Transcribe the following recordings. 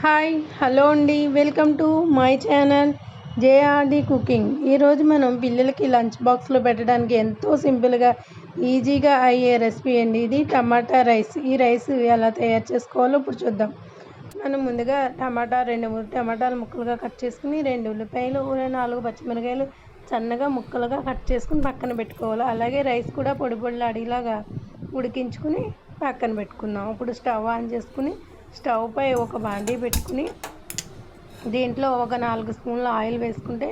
Hi hello అండి, welcome to my channel JRD cooking. ఈరోజు మనం పిల్లలకి లంచ్ బాక్స్లో పెట్టడానికి ఎంతో సింపుల్గా ఈజీగా అయ్యే రెసిపీ అండి. ఇది టమాటా రైస్. ఈ రైస్ ఎలా తయారు చేసుకోవాలో ఇప్పుడు చూద్దాం. మనం ముందుగా రెండు మూడు టమాటాలు ముక్కలుగా కట్ చేసుకుని, 2 ఉల్లిపాయలు, 4 పచ్చిమిరకాయలు సన్నగా ముక్కలుగా కట్ చేసుకుని పక్కన పెట్టుకోవాలి. అలాగే రైస్ కూడా పొడి పొడిలాడేలాగా ఉడికించుకుని పక్కన పెట్టుకుందాం. ఇప్పుడు స్టవ్ ఆన్ చేసుకుని స్టవ్ పై ఒక బాండీ పెట్టుకుని దీంట్లో ఒక 4 స్పూన్ల ఆయిల్ వేసుకుంటే,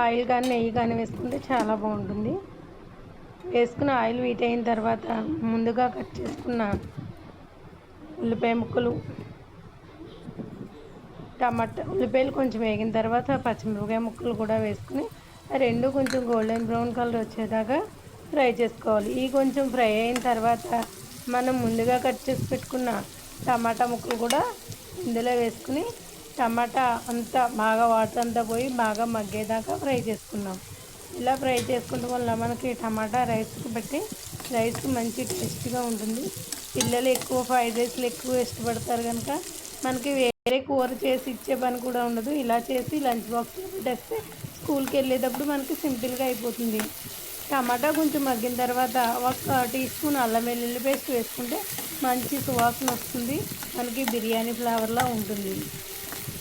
ఆయిల్ కానీ నెయ్యి కానీ వేసుకుంటే చాలా బాగుంటుంది. వేసుకుని ఆయిల్ హీట్ అయిన తర్వాత ముందుగా కట్ చేసుకున్న ఉల్లిపాయ ముక్కలు, ఉల్లిపాయలు కొంచెం వేగిన తర్వాత పచ్చిమిరపకాయ ముక్కలు కూడా వేసుకుని రెండు కొంచెం గోల్డెన్ బ్రౌన్ కలర్ వచ్చేదాకా ఫ్రై చేసుకోవాలి. ఈ కొంచెం ఫ్రై అయిన తర్వాత మనం ముందుగా కట్ చేసి పెట్టుకున్న టమాటా ముక్కలు కూడా ఇందులో వేసుకుని టమాటా అంతా బాగా వాటర్ అంతా పోయి బాగా మగ్గేదాకా ఫ్రై చేసుకున్నాం. ఇలా ఫ్రై చేసుకోవడం వల్ల మనకి టమాటా రైస్కి బట్టి రైస్ మంచి టేస్ట్గా ఉంటుంది. పిల్లలు ఎక్కువ ఫ్రైడ్ రైస్లు ఎక్కువ ఇష్టపడతారు కనుక మనకి వేరే కూర చేసి ఇచ్చే పని కూడా ఉండదు. ఇలా చేసి లంచ్ బాక్స్లో పెట్టేస్తే స్కూల్కి వెళ్ళేటప్పుడు మనకి సింపుల్గా అయిపోతుంది. టమాటా కొంచెం మగ్గిన తర్వాత 1 టీ స్పూన్ అల్లం వెల్లుల్లి పేస్ట్ వేసుకుంటే మంచి సువాసన వస్తుంది. మనకి బిర్యానీ ఫ్లేవర్లా ఉంటుంది.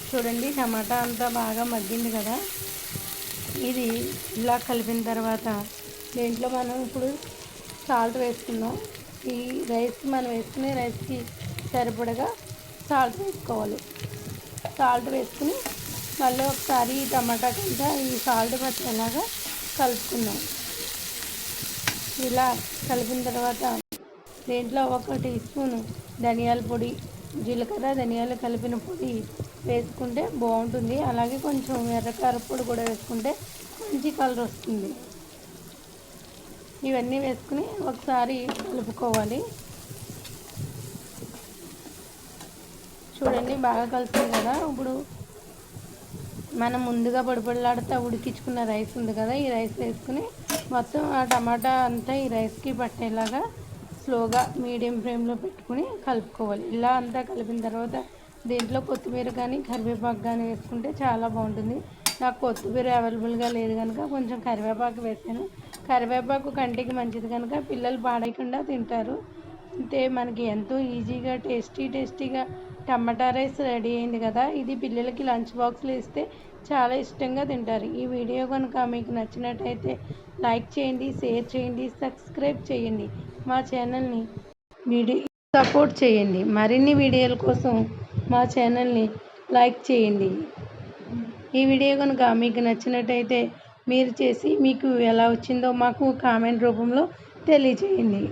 చూడండి, టమాటా అంతా బాగా మగ్గింది కదా. ఇది ఇలా కలిపిన తర్వాత దీంట్లో మనం ఇప్పుడు సాల్ట్ వేసుకుందాం. ఈ రైస్ మనం వేసుకునే రైస్కి సరిపడగా సాల్ట్ వేసుకోవాలి. సాల్ట్ వేసుకుని మళ్ళీ ఒకసారి ఈ టమాటా కింద ఈ సాల్ట్ పట్టేలాగా కలుపుకుందాం. ఇలా కలిపిన తర్వాత దీంట్లో 1 టీ స్పూన్ ధనియాల పొడి, జీలకర్ర ధనియాలు కలిపిన పొడి వేసుకుంటే బాగుంటుంది. అలాగే కొంచెం ఎర్రకార పొడి కూడా వేసుకుంటే మంచి కలర్ వస్తుంది. ఇవన్నీ వేసుకుని ఒకసారి కలుపుకోవాలి. చూడండి, బాగా కలిసింది కదా. ఇప్పుడు మనం ముందుగా పొడిలాడుతూ ఉడికించుకున్న రైస్ ఉంది కదా, ఈ రైస్ వేసుకుని మొత్తం ఆ టమాటా అంతా ఈ రైస్కి పట్టేలాగా స్లోగా మీడియం ఫ్లేమ్లో పెట్టుకుని కలుపుకోవాలి. ఇలా అంతా కలిపిన తర్వాత దీంట్లో కొత్తిమీర కానీ కరివేపాకు కానీ వేసుకుంటే చాలా బాగుంటుంది. నాకు కొత్తిమీర అవైలబుల్గా లేదు కనుక కొంచెం కరివేపాకు వేసాను. కరివేపాకు కంటికి మంచిది కనుక పిల్లలు పాడేయకుండా తింటారు. అంటే మనకి ఎంతో ఈజీగా టేస్టీగా టమాటా రైస్ రెడీ అయింది కదా. ఇది పిల్లలకి లంచ్ బాక్స్లో ఇస్తే చాలా ఇష్టంగా తింటారు. ఈ వీడియో కనుక మీకు నచ్చినట్టయితే లైక్ చేయండి, షేర్ చేయండి, సబ్స్క్రైబ్ చేయండి. మా ఛానల్ని సపోర్ట్ చేయండి. మరిన్ని వీడియోల కోసం మా ఛానల్ని లైక్ చేయండి. ఈ వీడియో కనుక మీకు నచ్చినట్టయితే మీరు చేసి మీకు ఎలా వచ్చిందో మాకు కామెంట్ రూపంలో తెలియజేయండి.